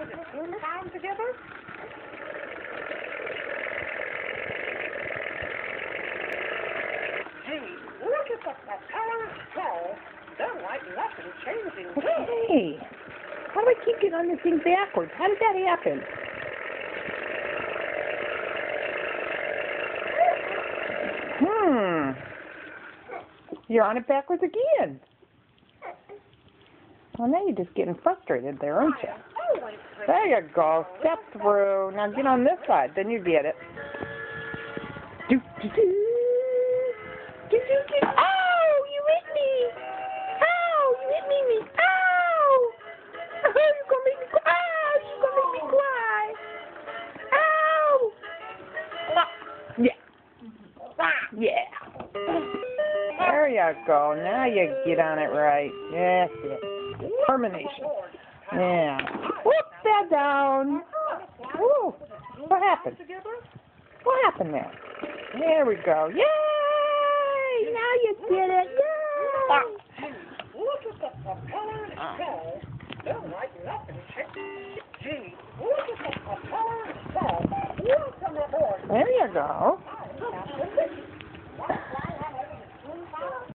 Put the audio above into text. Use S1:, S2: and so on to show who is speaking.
S1: the spoon time together? Gee, look at the propeller stall. They're like nothing changing.
S2: Hey, how do I keep getting on this thing backwards? How did that happen? You're on it backwards again. Well, now you're just getting frustrated there, aren't you? There you go. Step through. Now get on this side. Then you get it. Do, do, do. Do, do, do. Ow! You hit me! Ow! You hit me! Ow! Oh, you're going to make me cry. Ow! You're going to make me cry. Ow! Yeah. Yeah. There you go. Now you get on it right. That's it. Termination. Yeah. Whoop that down. Woo. What happened? What happened there? There we go. Yay! Now you did it. Yay!
S1: Look at the propeller stall. They're like nothing changing. Gee, look at the propeller stall. Welcome aboard.
S2: There you go.